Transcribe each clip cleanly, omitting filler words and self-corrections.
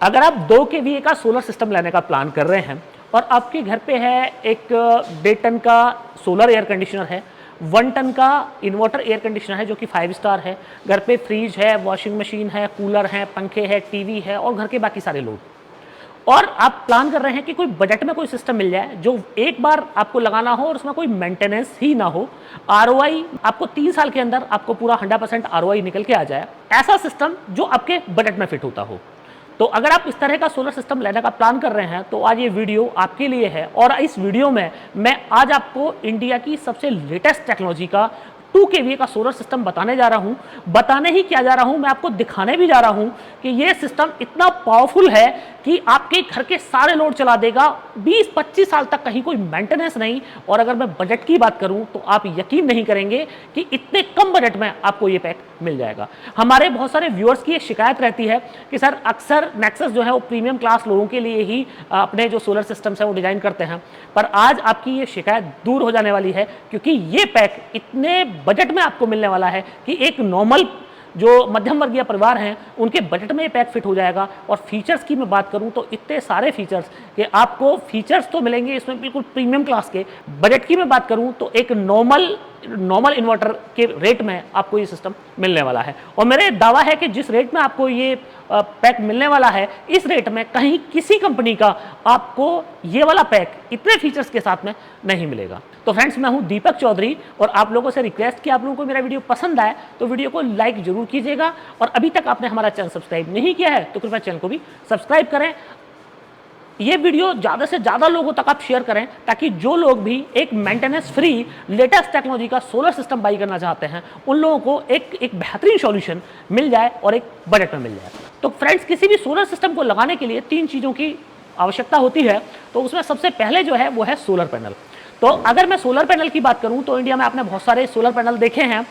अगर आप 2 केवीए का सोलर सिस्टम लेने का प्लान कर रहे हैं और आपके घर पे है एक 1.5 टन का सोलर एयर कंडीशनर है, 1 टन का इन्वर्टर एयर कंडीशनर है जो कि 5 स्टार है, घर पे फ्रिज है, वॉशिंग मशीन है, कूलर है, पंखे है, टीवी है और घर के बाकी सारे लोग, और आप प्लान कर रहे हैं कि कोई बजट में कोई सिस्टम मिल जाए जो एक बार आपको लगाना हो और उसमें कोई मेंटेनेंस ही ना हो, आरओआई आपको 3 साल के अंदर आपको पूरा 100% आरओआई निकल के आ जाए, ऐसा सिस्टम जो आपके बजट में फिट होता हो। तो अगर आप इस तरह का सोलर सिस्टम लेने का प्लान कर रहे हैं तो आज ये वीडियो आपके लिए है। और इस वीडियो में मैं आज आपको इंडिया की सबसे लेटेस्ट टेक्नोलॉजी का 2 केवीए का सोलर सिस्टम बताने जा रहा हूं। बताने ही क्या जा रहा हूं, मैं आपको दिखाने भी जा रहा हूं कि ये सिस्टम इतना पावरफुल है कि आपके घर के सारे लोड चला देगा, 20-25 साल तक कहीं कोई मेंटेनेंस नहीं। और अगर मैं बजट की बात करूं तो आप यकीन नहीं करेंगे कि इतने कम बजट में आपको ये पैक मिल जाएगा। हमारे बहुत सारे व्यूअर्स की एक शिकायत रहती है कि सर अक्सर नेक्सस जो है वो प्रीमियम क्लास लोगों के लिए ही अपने जो सोलर सिस्टम्स है वो डिजाइन करते हैं, पर आज आपकी ये शिकायत दूर हो जाने वाली है क्योंकि ये पैक इतने बजट में आपको मिलने वाला है कि एक नॉर्मल जो मध्यम वर्गीय परिवार हैं उनके बजट में ये पैक फिट हो जाएगा। और फीचर्स की मैं बात करूं तो इतने सारे फीचर्स कि आपको फीचर्स तो मिलेंगे इसमें बिल्कुल प्रीमियम क्लास के। बजट की मैं बात करूं तो एक नॉर्मल इन्वर्टर के रेट में आपको ये सिस्टम मिलने वाला है। और मेरे दावा है कि जिस रेट में आपको ये पैक मिलने वाला है, इस रेट में कहीं किसी कंपनी का आपको ये वाला पैक इतने फीचर्स के साथ में नहीं मिलेगा। तो फ्रेंड्स, मैं हूं दीपक चौधरी और आप लोगों से रिक्वेस्ट कि आप लोगों को मेरा वीडियो पसंद आए तो वीडियो को लाइक जरूर कीजिएगा, और अभी तक आपने हमारा चैनल सब्सक्राइब नहीं किया है तो कृपया चैनल को भी सब्सक्राइब करें। ये वीडियो ज़्यादा से ज़्यादा लोगों तक आप शेयर करें ताकि जो लोग भी एक मेंटेनेंस फ्री लेटेस्ट टेक्नोलॉजी का सोलर सिस्टम बाई करना चाहते हैं उन लोगों को एक बेहतरीन सॉल्यूशन मिल जाए और एक बजट में मिल जाए। तो फ्रेंड्स, किसी भी सोलर सिस्टम को लगाने के लिए 3 चीज़ों की आवश्यकता होती है। तो उसमें सबसे पहले जो है वो है सोलर पैनल। तो अगर मैं सोलर पैनल की बात करूं तो इंडिया में आपने बहुत सारे सोलर पैनल देखे हैं,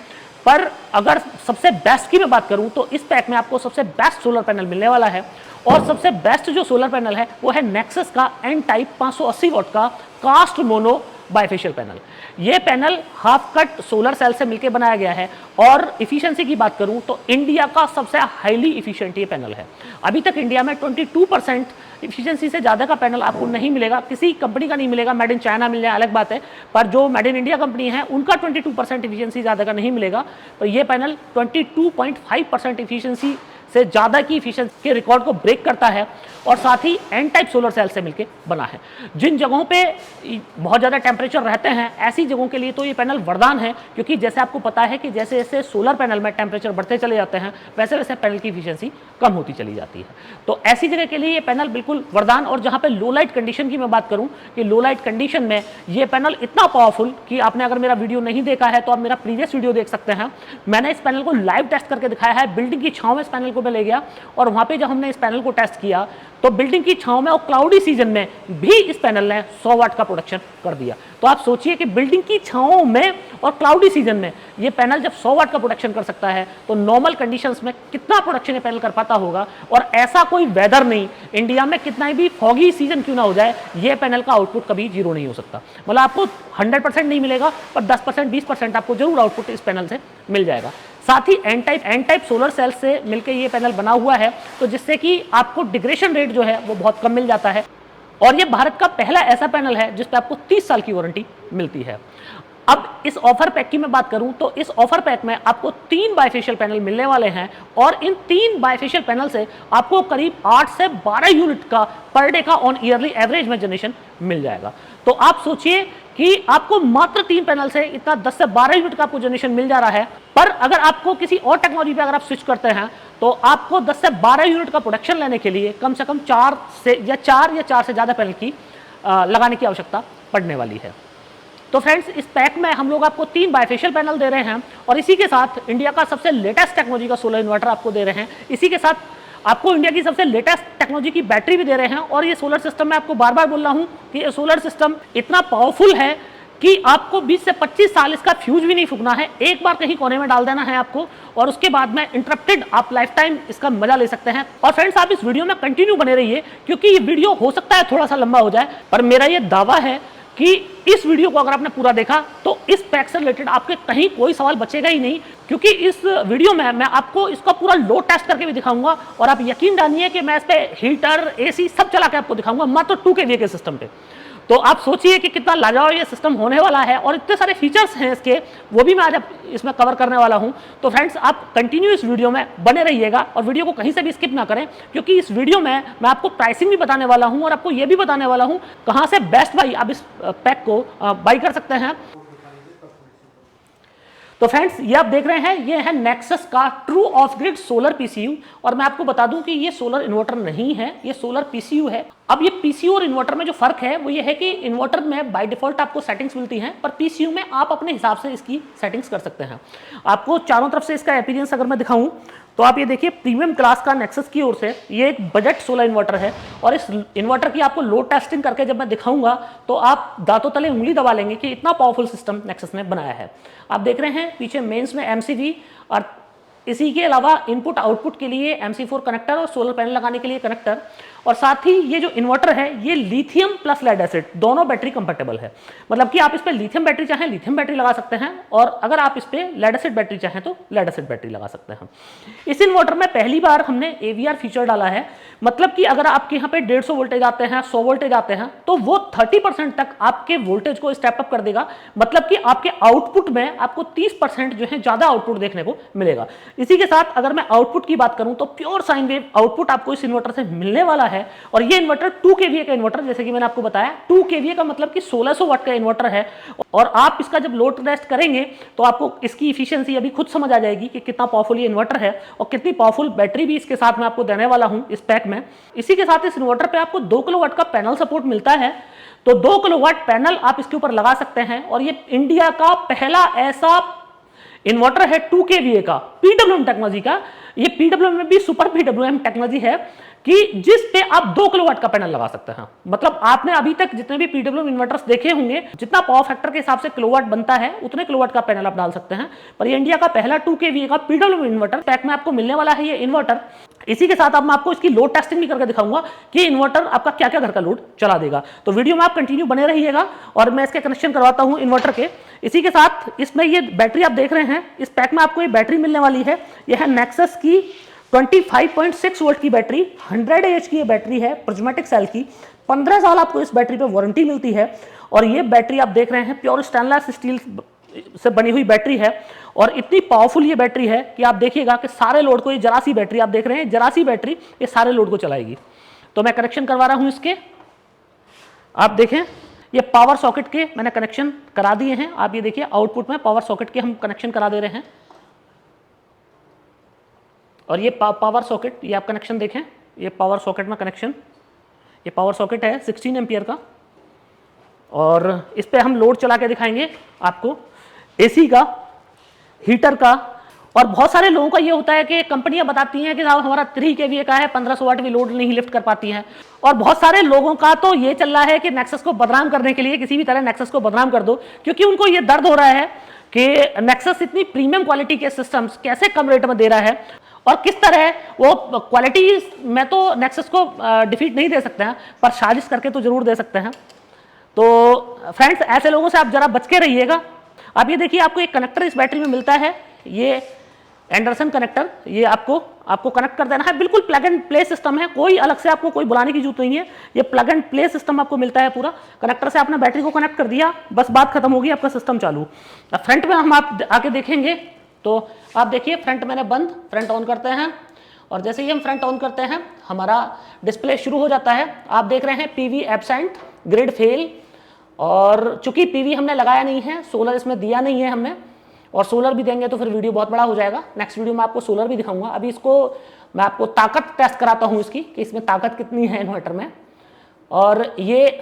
पर अगर सबसे बेस्ट की मैं बात करूं तो इस पैक में आपको सबसे बेस्ट सोलर पैनल मिलने वाला है। और सबसे बेस्ट जो सोलर पैनल है वो है नेक्सस का एन टाइप 580 वॉट का कास्ट मोनो बाइफेशियल पैनल। ये panel half cut solar cell से मिलकर बनाया गया है। और इफिशिएंसी की बात करूं तो इंडिया का सबसे हाईली इफिशिएंट ये पैनल है। अभी तक इंडिया में 22% इफिशिएंसी से ज़्यादा का पैनल आपको नहीं मिलेगा, किसी कंपनी का नहीं मिलेगा। मेड इन चाइना मिल जाए अलग बात है, पर जो मेड इन इंडिया कंपनी है उनका 22% इफिशिएंसी ज़्यादा का नहीं मिलेगा। पर ये पैनल 22.5% इफिशिएंसी से ज़्यादा की इफिशिएंसी के रिकॉर्ड को ब्रेक करता है और साथ ही एन टाइप सोलर सेल से मिलकर बना है। जिन जगहों पे बहुत ज़्यादा टेम्परेचर रहते हैं ऐसी जगहों के लिए तो ये पैनल वरदान है, क्योंकि जैसे आपको पता है कि जैसे जैसे सोलर पैनल में टेम्परेचर बढ़ते चले जाते हैं वैसे वैसे पैनल की इफिशिएंसी कम होती चली जाती है। तो ऐसी जगह के लिए ये पैनल बिल्कुल वरदान। और जहाँ पे लो लाइट कंडीशन की मैं बात करूँ कि लो लाइट कंडीशन में ये पैनल इतना पावरफुल कि आपने अगर मेरा वीडियो नहीं देखा है तो आप मेरा प्रीवियस वीडियो देख सकते हैं। मैंने इस पैनल को लाइव टेस्ट करके दिखाया है। बिल्डिंग की छाँव में इस पैनल को मैं ले गया और वहाँ पे जब हमने इस पैनल को टेस्ट किया तो बिल्डिंग की छांव में और क्लाउडी सीजन में भी इस पैनल ने 100 वाट का प्रोडक्शन कर दिया। तो आप सोचिए कि बिल्डिंग की छांव में और क्लाउडी सीजन में ये पैनल जब 100 वाट का प्रोडक्शन कर सकता है तो नॉर्मल कंडीशंस में कितना प्रोडक्शन ये पैनल कर पाता होगा। और ऐसा कोई वेदर नहीं, इंडिया में कितना भी फॉगी सीजन क्यों ना हो जाए, ये पैनल का आउटपुट कभी जीरो नहीं हो सकता। मतलब आपको 100% नहीं मिलेगा पर 10% 20% आपको जरूर आउटपुट इस पैनल से मिल जाएगा। साथ ही एन टाइप सोलर सेल से मिलकर ये पैनल बना हुआ है, तो जिससे कि आपको डिग्रेडेशन रेट जो है वो बहुत कम मिल जाता है। और ये भारत का पहला ऐसा पैनल है जिस पे आपको 30 साल की वारंटी मिलती है। अब इस ऑफर पैक की मैं बात करूं तो इस ऑफर पैक में आपको 3 बाइफेशियल पैनल मिलने वाले हैं और इन 3 बाइफेशियल पैनल से आपको करीब 8 से 12 यूनिट का पर डे का ऑन ईयरली एवरेज में जनरेशन मिल जाएगा। तो आप सोचिए कि आपको मात्र 3 पैनल से इतना 10 से 12 यूनिट का आपको जनरेशन मिल जा रहा है। पर अगर आपको किसी और टेक्नोलॉजी पे अगर आप स्विच करते हैं तो आपको 10 से 12 यूनिट का प्रोडक्शन लेने के लिए कम से कम 4 या 4 से ज़्यादा पैनल की लगाने की आवश्यकता पड़ने वाली है। तो फ्रेंड्स, इस पैक में हम लोग आपको 3 बाइफेशियल पैनल दे रहे हैं और इसी के साथ इंडिया का सबसे लेटेस्ट टेक्नोलॉजी का सोलर इन्वर्टर आपको दे रहे हैं। इसी के साथ आपको इंडिया की सबसे लेटेस्ट टेक्नोलॉजी की बैटरी भी दे रहे हैं। और ये सोलर सिस्टम मैं आपको बार बार बोल रहा हूँ कि ये सोलर सिस्टम इतना पावरफुल है कि आपको 20 से 25 साल इसका फ्यूज भी नहीं फूकना है। एक बार कहीं कोने में डाल देना है आपको और उसके बाद में इंटरप्टेड आप लाइफ टाइम इसका मजा ले सकते हैं। और फ्रेंड्स, आप इस वीडियो में कंटिन्यू बने रहिए क्योंकि ये वीडियो हो सकता है थोड़ा सा लंबा हो जाए, पर मेरा ये दावा है कि इस वीडियो को अगर आपने पूरा देखा तो इस पैक से रिलेटेड आपके कहीं कोई सवाल बचेगा ही नहीं, क्योंकि इस वीडियो में मैं आपको इसका पूरा लोड टेस्ट करके भी दिखाऊंगा और आप यकीन जानिए कि मैं इस पे हीटर, एसी सब चला के आपको दिखाऊंगा मात्र 2 kVA के सिस्टम पे। तो आप सोचिए कि कितना लाजवाब ये सिस्टम होने वाला है और इतने सारे फीचर्स हैं इसके, वो भी मैं आज इसमें कवर करने वाला हूं। तो फ्रेंड्स आप कंटिन्यू इस वीडियो में बने रहिएगा और वीडियो को कहीं से भी स्किप ना करें, क्योंकि इस वीडियो में मैं आपको प्राइसिंग भी बताने वाला हूं और आपको ये भी बताने वाला हूं कहां से बेस्ट बाई आप इस पैक को बाई कर सकते हैं। तो फ्रेंड्स ये आप देख रहे हैं, ये है नेक्सस का true of grid solar PCU, और मैं आपको बता दूं कि ये सोलर इन्वर्टर नहीं है, ये सोलर पीसीयू है। अब ये पीसीयू और इन्वर्टर में जो फर्क है वो ये है कि इन्वर्टर में बाय डिफॉल्ट आपको सेटिंग्स मिलती हैं, पर पीसीयू में आप अपने हिसाब से इसकी सेटिंग्स कर सकते हैं। आपको चारों तरफ से इसका अपीयरेंस अगर मैं दिखाऊं तो आप ये देखिए, प्रीमियम क्लास का नेक्सस की ओर से ये एक बजट सोलर इन्वर्टर है, और इस इन्वर्टर की आपको लोड टेस्टिंग करके जब मैं दिखाऊंगा तो आप दांतों तले उंगली दबा लेंगे कि इतना पावरफुल सिस्टम नेक्सस ने बनाया है। आप देख रहे हैं पीछे मेंस में एमसीवी, और इसी के अलावा इनपुट आउटपुट के लिए MC4 कनेक्टर और सोलर पैनल लगाने के लिए कनेक्टर, और साथ ही ये जो इन्वर्टर है ये लिथियम प्लस लेड एसिड दोनों बैटरी कंपैटिबल है। मतलब कि आप इस पे लिथियम बैटरी चाहें लिथियम बैटरी लगा सकते हैं, और अगर आप इस पे लेड एसिड बैटरी चाहें तो लेड एसिड बैटरी लगा सकते हैं। इस इन्वर्टर में पहली बार हमने AVR फीचर डाला है, मतलब कि अगर आपके यहाँ पे 150 वोल्टेज आते हैं, 100 वोल्टेज आते हैं, तो वो 30% तक आपके वोल्टेज को स्टेप अप कर देगा। मतलब कि आपके आउटपुट में आपको 30% जो है ज्यादा आउटपुट देखने को मिलेगा। इसी के साथ अगर मैं आउटपुट की बात करूं तो प्योर साइन वेव आउटपुट आपको इस इन्वर्टर से मिलने वाला है, और ये इन्वर्टर 2 kVA का इन्वर्टर, जैसे कि मैंने आपको बताया 2 kVA का मतलब कि 1600 वाट का इन्वर्टर है। और आप इसका जब लोड टेस्ट करेंगे तो आपको इसकी इफिशियंसी अभी खुद समझ आ जाएगी कि कितना पावरफुल ये इन्वर्टर है, और कितनी पावरफुल बैटरी भी इसके साथ मैं आपको देने वाला हूं इस पैक में। इसी के साथ इस इन्वर्टर पे आपको 2 किलोवाट का पैनल सपोर्ट मिलता है, तो 2 किलोवाट पैनल आप इसके ऊपर लगा सकते हैं, और ये इंडिया का पहला ऐसा इन्वर्टर है 2 kVA का PWM टेक्नोलॉजी का। ये PWM में भी सुपर PWM टेक्नोलॉजी है कि जिस पे आप 2 किलोवाट का पैनल लगा सकते हैं। मतलब आपने अभी तक जितने भी PWM इन्वर्टर्स देखे होंगे, जितना पावर फैक्टर के हिसाब से किलोवाट बनता है उतने किलोवाट का पैनल आप डाल सकते हैं, पर ये इंडिया का पहला 2 kVA का PWM इन्वर्टर पैक में आपको मिलने वाला है ये इन्वर्टर। इसी के साथ अब मैं आपको इसकी लोड टेस्टिंग भी करके दिखाऊंगा कि इन्वर्टर आपका क्या क्या घर का लोड चला देगा। तो वीडियो में आप कंटिन्यू बने रहिएगा और मैं इसके कनेक्शन करवाता हूं इन्वर्टर के। इसी के साथ इसमें ये बैटरी आप देख रहे हैं, इस पैक में आपको ये बैटरी मिलने वाली है। यह है नेक्सस की 25.6 वोल्ट की बैटरी, 100 AH की ये बैटरी है प्रिज्मेटिक सेल की। 15 साल आपको इस बैटरी पे वारंटी मिलती है, और ये बैटरी आप देख रहे हैं प्योर स्टेनलेस स्टील से बनी हुई बैटरी है, और इतनी पावरफुल ये बैटरी है कि आप देखिएगा कि सारे लोड को, ये जरा सी बैटरी आप देख रहे हैं, जरा सी बैटरी ये सारे लोड को चलाएगी। तो मैं कनेक्शन करवा रहा हूं इसके, आप देखें ये पावर सॉकेट के मैंने कनेक्शन करा दिए हैं। आप ये देखिए आउटपुट में पावर सॉकेट के हम कनेक्शन करा दे रहे हैं, और ये पावर सॉकेट, ये आप कनेक्शन देखें, ये पावर सॉकेट में कनेक्शन, ये पावर सॉकेट है 16 एम्पियर का, और इस पे हम लोड चला के दिखाएंगे आपको एसी का, हीटर का। और बहुत सारे लोगों का ये होता है कि कंपनियां बताती हैं कि साहब हमारा 3 kVA का है, 1500 वाट भी लोड नहीं लिफ्ट कर पाती हैं। और बहुत सारे लोगों का तो ये चल रहा है कि नेक्सस को बदनाम करने के लिए किसी भी तरह नेक्सस को बदनाम कर दो, क्योंकि उनको ये दर्द हो रहा है कि नेक्सस इतनी प्रीमियम क्वालिटी के सिस्टम्स कैसे कम रेट में दे रहा है, और किस तरह वो क्वालिटी में तो नेक्सस को डिफीट नहीं दे सकते हैं, पर साजिश करके तो जरूर दे सकते हैं। तो फ्रेंड्स ऐसे लोगों से आप जरा बच के रहिएगा। आप ये देखिए, आपको एक कनेक्टर इस बैटरी में मिलता है, ये एंडरसन कनेक्टर, ये आपको कनेक्ट कर देना है। बिल्कुल प्लग एंड प्ले सिस्टम है, कोई अलग से आपको कोई बुलाने की जरूरत नहीं है, ये प्लग एंड प्ले सिस्टम आपको मिलता है पूरा। कनेक्टर से आपने बैटरी को कनेक्ट कर दिया, बस बात खत्म होगी, आपका सिस्टम चालू। अब फ्रंट में हम आप आके देखेंगे तो आप देखिए फ्रंट मैंने बंद, फ्रंट ऑन करते हैं, और जैसे ही हम फ्रंट ऑन करते हैं हमारा डिस्प्ले शुरू हो जाता है। आप देख रहे हैं PV एब्सेंट, ग्रिड फेल, और चूंकि PV हमने लगाया नहीं है, सोलर इसमें दिया नहीं है हमने, और सोलर भी देंगे तो फिर वीडियो बहुत बड़ा हो जाएगा। नेक्स्ट वीडियो में आपको सोलर भी दिखाऊंगा। अभी इसको मैं आपको ताकत टेस्ट कराता हूं इसकी, कि इसमें ताकत कितनी है इन्वर्टर में। और ये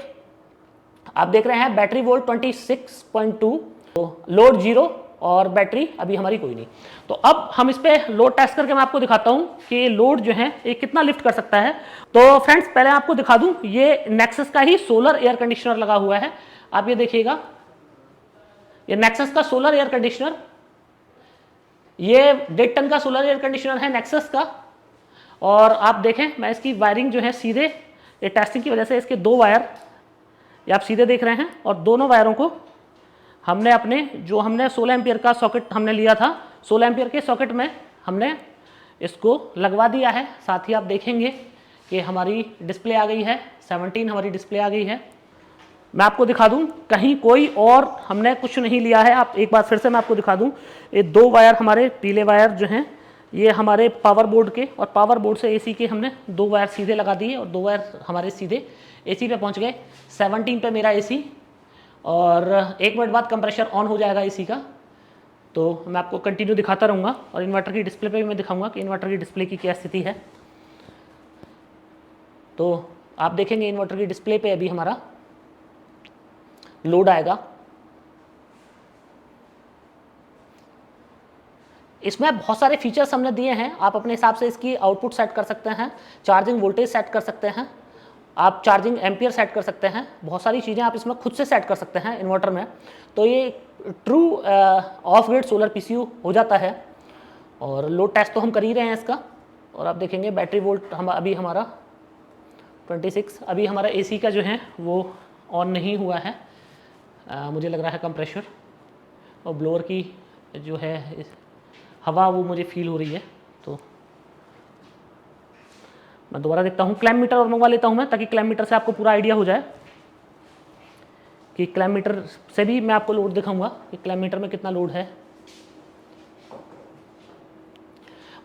आप देख रहे हैं बैटरी वोल्ट 26.2, तो लोड 0, और बैटरी अभी हमारी कोई नहीं। तो अब हम इस पे लोड टेस्ट करके मैं आपको दिखाता हूं कि लोड जो है ये कितना लिफ्ट कर सकता है। तो फ्रेंड्स पहले आपको दिखा दूं, ये नेक्सस का ही सोलर एयर कंडीशनर लगा हुआ है। आप ये देखिएगा, ये नेक्सस का सोलर एयर कंडीशनर, ये 1.5 टन का सोलर एयर कंडीशनर है नेक्सस का। और आप देखें, मैं इसकी वायरिंग जो है सीधे ये टेस्टिंग की वजह से इसके 2 वायर ये आप सीधे देख रहे हैं, और दोनों वायरों को हमने अपने जो हमने 16 एम्पियर का सॉकेट हमने लिया था, 16 एम्पियर के सॉकेट में हमने इसको लगवा दिया है। साथ ही आप देखेंगे कि हमारी डिस्प्ले आ गई है, 17 हमारी डिस्प्ले आ गई है। मैं आपको दिखा दूं, कहीं कोई और हमने कुछ नहीं लिया है। आप एक बार फिर से मैं आपको दिखा दूं, ये 2 वायर हमारे पीले वायर जो हैं ये हमारे पावर बोर्ड के, और पावर बोर्ड से एसी के हमने 2 वायर सीधे लगा दिए, और 2 वायर हमारे सीधे एसी पे पहुंच गए। 17 पे मेरा एसी, और 1 मिनट बाद कंप्रेशर ऑन हो जाएगा एसी का। तो मैं आपको कंटिन्यू दिखाता रहूँगा, और इन्वर्टर की डिस्प्ले पे भी मैं दिखाऊंगा कि इन्वर्टर की डिस्प्ले की क्या स्थिति है। तो आप देखेंगे इन्वर्टर की डिस्प्ले पे अभी हमारा लोड आएगा। इसमें बहुत सारे फीचर्स हमने दिए हैं, आप अपने हिसाब से इसकी आउटपुट सेट कर सकते हैं, चार्जिंग वोल्टेज सेट कर सकते हैं, आप चार्जिंग एम्पियर सेट कर सकते हैं, बहुत सारी चीज़ें आप इसमें खुद से सेट कर सकते हैं इन्वर्टर में। तो ये true of grid solar PCU हो जाता है। और लोड टेस्ट तो हम कर ही रहे हैं इसका, और आप देखेंगे बैटरी वोल्ट अभी हमारा 26, अभी हमारा एसी का जो है वो ऑन नहीं हुआ है। मुझे लग रहा है कंप्रेशर और ब्लोअर की जो है हवा वो मुझे फील हो रही है। तो मैं दोबारा देखता हूँ, क्लैम्प मीटर और मंगवा लेता हूँ मैं, ताकि क्लैम्प मीटर से आपको पूरा आइडिया हो जाए कि क्लैम्प मीटर से भी मैं आपको लोड दिखाऊंगा कि क्लैम्प मीटर में कितना लोड है।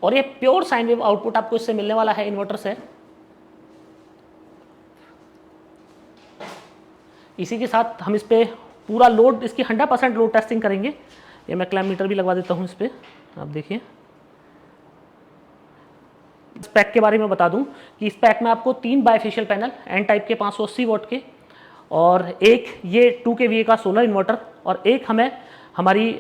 और ये प्योर साइन वेव आउटपुट आपको इससे मिलने वाला है इन्वर्टर से। इसी के साथ हम इस पे पूरा लोड, इसकी 100% लोड टेस्टिंग करेंगे। ये मैं क्लैम्प मीटर भी लगवा देता हूँ इस पर, आप देखिए। स्पेक के बारे में बता दूं कि स्पेक में आपको 3 बायफेशियल पैनल एन टाइप के 580 वॉट के, और एक ये 2 kVA का सोलर इन्वर्टर, और एक हमें हमारी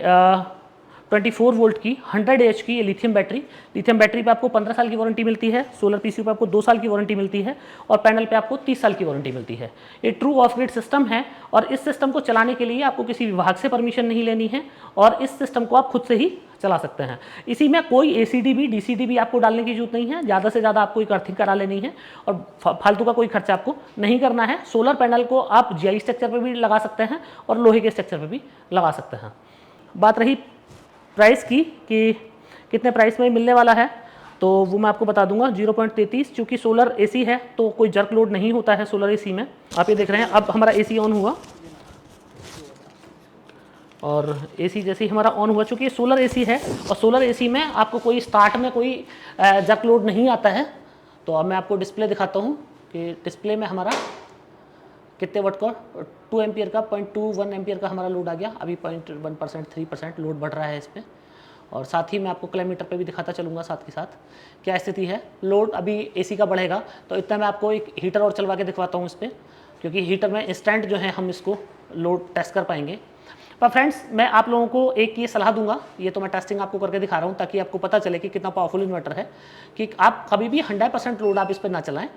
24 वोल्ट की 100 AH की लिथियम बैटरी। लिथियम बैटरी पे आपको 15 साल की वारंटी मिलती है, सोलर पीसीयू पे आपको 2 साल की वारंटी मिलती है, और पैनल पे आपको 30 साल की वारंटी मिलती है। ये ट्रू ऑफ ग्रिड सिस्टम है, और इस सिस्टम को चलाने के लिए आपको किसी विभाग से परमिशन नहीं लेनी है, और इस सिस्टम को आप खुद से ही चला सकते हैं। इसी में कोई ACDB DCDB आपको डालने की जरूरत नहीं है, ज़्यादा से ज़्यादा आपको एक अर्थिंग करा लेनी है, और फालतू का कोई खर्चा आपको नहीं करना है। सोलर पैनल को आप GI स्ट्रक्चर पर भी लगा सकते हैं, और लोहे के स्ट्रक्चर पर भी लगा सकते हैं। बात रही प्राइस की कि कितने प्राइस में मिलने वाला है, तो वो मैं आपको बता दूंगा। 0.33, चूँकि सोलर एसी है तो कोई जर्क लोड नहीं होता है सोलर एसी में। आप ये देख रहे हैं, अब हमारा एसी ऑन हुआ, और एसी जैसे ही हमारा ऑन हुआ, चूँकि ये सोलर एसी है और सोलर एसी में आपको कोई स्टार्ट में कोई जर्क लोड नहीं आता है। तो अब मैं आपको डिस्प्ले दिखाता हूँ कि डिस्प्ले में हमारा कितने वाट का 2 एम्पियर का 0.21 एम्पियर का हमारा लोड आ गया। अभी 0.1% 3% लोड बढ़ रहा है इस पर। और साथ ही मैं आपको क्लैम्प मीटर पे भी दिखाता चलूँगा साथ के साथ क्या स्थिति है। लोड अभी एसी का बढ़ेगा, तो इतना मैं आपको एक हीटर और चलवा के दिखवाता हूँ इस पर, क्योंकि हीटर में इंस्टेंट जो है हम इसको लोड टेस्ट कर पाएंगे। पर फ्रेंड्स, मैं आप लोगों को एक ये सलाह दूंगा, ये तो मैं टेस्टिंग आपको करके दिखा रहा हूँ ताकि आपको पता चले कि कितना पावरफुल इन्वर्टर है, कि आप कभी भी 100% लोड आप इस पर ना चलाएं।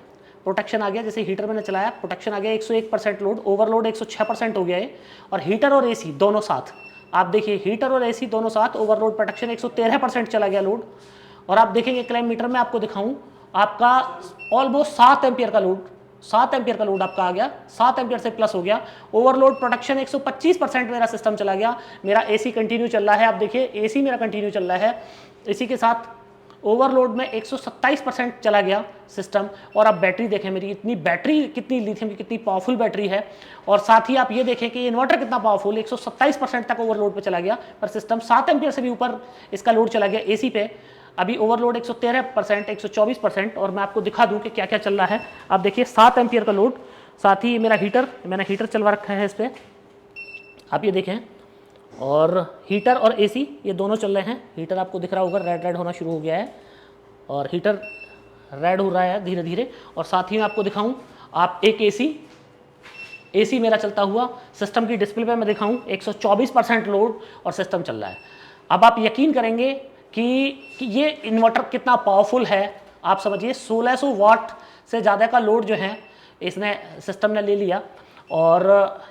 प्रोटेक्शन आ गया, जैसे हीटर मैंने चलाया, प्रोटेक्शन आ गया 101% लोड, ओवरलोड 106% हो गया है। और हीटर और एसी दोनों साथ, आप देखिए हीटर और एसी दोनों साथ ओवरलोड प्रोटेक्शन 113% चला गया लोड। और आप देखेंगे क्लैम्प मीटर में आपको दिखाऊं, आपका ऑलमोस्ट 7 एम्पियर का लोड, 7 एम्पियर का लोड आपका आ गया, 7 एम्पियर से प्लस हो गया। ओवरलोड प्रोटेक्शन 125% मेरा सिस्टम चला गया। मेरा एसी कंटिन्यू चल रहा है, आप देखिए एसी मेरा कंटिन्यू चल रहा है। इसी के साथ ओवरलोड में 127% चला गया सिस्टम। और आप बैटरी देखें मेरी, इतनी बैटरी, कितनी लिथियम की कितनी पावरफुल बैटरी है। और साथ ही आप ये देखें कि इन्वर्टर कितना पावरफुल, 127% तक ओवरलोड पे चला गया, पर सिस्टम 7 एम्पियर से भी ऊपर इसका लोड चला गया एसी पे। अभी ओवरलोड 113%, 124%। और मैं आपको दिखा दूं कि क्या क्या चल रहा है। आप देखिए 7 एम्पियर का लोड, साथ ही मेरा हीटर, मैंने हीटर चलवा रखा है इस पर, आप ये देखें। और हीटर और एसी ये दोनों चल रहे हैं। हीटर आपको दिख रहा होगा रेड रेड होना शुरू हो गया है, और हीटर रेड हो रहा है धीरे धीरे। और साथ ही मैं आपको दिखाऊं, आप एक एसी मेरा चलता हुआ सिस्टम की डिस्प्ले पे मैं दिखाऊं 124% लोड और सिस्टम चल रहा है। अब आप यकीन करेंगे कि ये इन्वर्टर कितना पावरफुल है। आप समझिए 1600 वाट से ज़्यादा का लोड जो है इसने सिस्टम ने ले लिया। और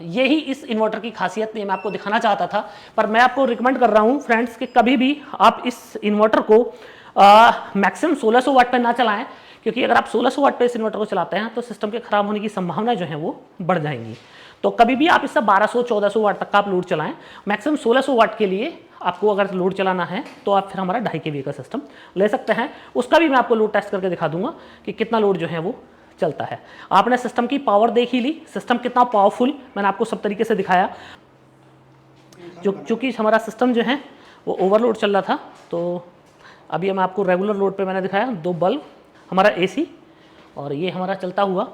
यही इस इन्वर्टर की खासियत, ये मैं आपको दिखाना चाहता था। पर मैं आपको रिकमेंड कर रहा हूँ फ्रेंड्स कि कभी भी आप इस इन्वर्टर को मैक्सिमम 1600 वाट पर ना चलाएं, क्योंकि अगर आप 1600 वाट पे इस इन्वर्टर को चलाते हैं तो सिस्टम के खराब होने की संभावना जो है वो बढ़ जाएंगी। तो कभी भी आप इससे 1200-1400 वाट तक का आप लोड चलाएं। मैक्सिमम 1600 वाट के लिए आपको अगर लोड चलाना है तो आप फिर हमारा 2.5 kVA का सिस्टम ले सकते हैं। उसका भी मैं आपको लोड टेस्ट करके दिखा दूंगा कि कितना लोड जो है वो चलता है। आपने सिस्टम की पावर देख ही ली, सिस्टम कितना पावरफुल मैंने आपको सब तरीके से दिखाया। चूँकि हमारा सिस्टम जो है वो ओवरलोड चल रहा था, तो अभी मैं आपको रेगुलर लोड पे मैंने दिखाया 2 बल्ब, हमारा AC और ये हमारा चलता हुआ।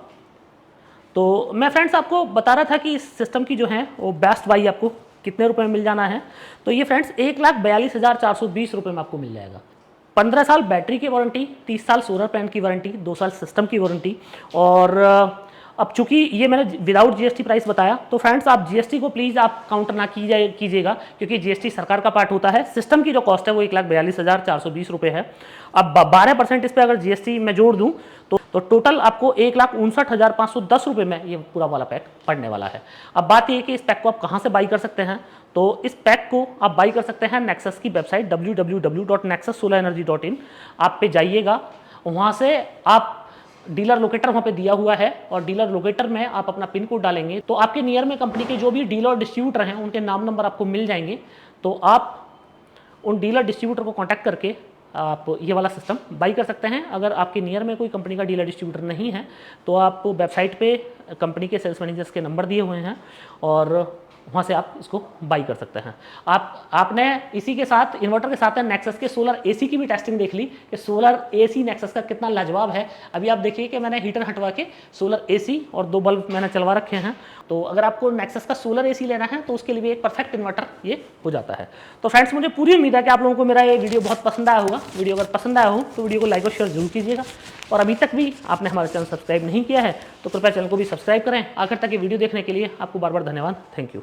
तो मैं फ्रेंड्स आपको बता रहा था कि इस सिस्टम की जो है वो बेस्ट बाई आपको कितने रुपए में मिल जाना है। तो ये फ्रेंड्स 1,42,420 रुपये में आपको मिल जाएगा। 15 साल बैटरी की वारंटी, 30 साल सोलर पैनल की वारंटी, 2 साल सिस्टम की वारंटी। और अब चूंकि ये मैंने विदाउट GST प्राइस बताया, तो फ्रेंड्स आप GST को प्लीज़ आप काउंटर ना कीजिएगा, क्योंकि GST सरकार का पार्ट होता है। सिस्टम की जो कॉस्ट है वो 1,42,420 रुपये है। अब 12% इस पर अगर GST मैं जोड़ दूँ तो टोटल आपको 1,59,510 रुपये में ये पूरा वाला पैक पड़ने वाला है। अब बात ये है कि इस पैक को आप कहाँ से बाई कर सकते हैं। तो इस पैक को आप बाई कर सकते हैं नेक्सस की वेबसाइट www.nexussolarenergy.in। आप पे जाइएगा, वहाँ से आप डीलर लोकेटर वहाँ पे दिया हुआ है और डीलर लोकेटर में आप अपना पिन कोड डालेंगे तो आपके नियर में कंपनी के जो भी डीलर डिस्ट्रीब्यूटर हैं उनके नाम नंबर आपको मिल जाएंगे। तो आप उन डीलर डिस्ट्रीब्यूटर को कॉन्टैक्ट करके आप ये वाला सिस्टम बाई कर सकते हैं। अगर आपके नियर में कोई कंपनी का डीलर डिस्ट्रीब्यूटर नहीं है तो आप वेबसाइट पे कंपनी के सेल्स मैनेजर्स के नंबर दिए हुए हैं और वहाँ से आप इसको बाई कर सकते हैं। आपने इसी के साथ इन्वर्टर के साथ नेक्सस के सोलर AC की भी टेस्टिंग देख ली कि सोलर AC नेक्सस का कितना लाजवाब है। अभी आप देखिए कि मैंने हीटर हटवा के सोलर AC और 2 बल्ब मैंने चलवा रखे हैं। तो अगर आपको नेक्सस का सोलर AC लेना है तो उसके लिए भी एक परफेक्ट इन्वर्टर ये हो जाता है। तो फ्रेंड्स मुझे पूरी उम्मीद है कि आप लोगों को मेरा ये वीडियो बहुत पसंद आया होगा। वीडियो अगर पसंद आया हो तो वीडियो को लाइक और शेयर जरूर कीजिएगा। और अभी तक भी आपने हमारा चैनल सब्सक्राइब नहीं किया है तो कृपया चैनल को भी सब्सक्राइब करें। आखिर तक ये वीडियो देखने के लिए आपको बार बार धन्यवाद। Thank you.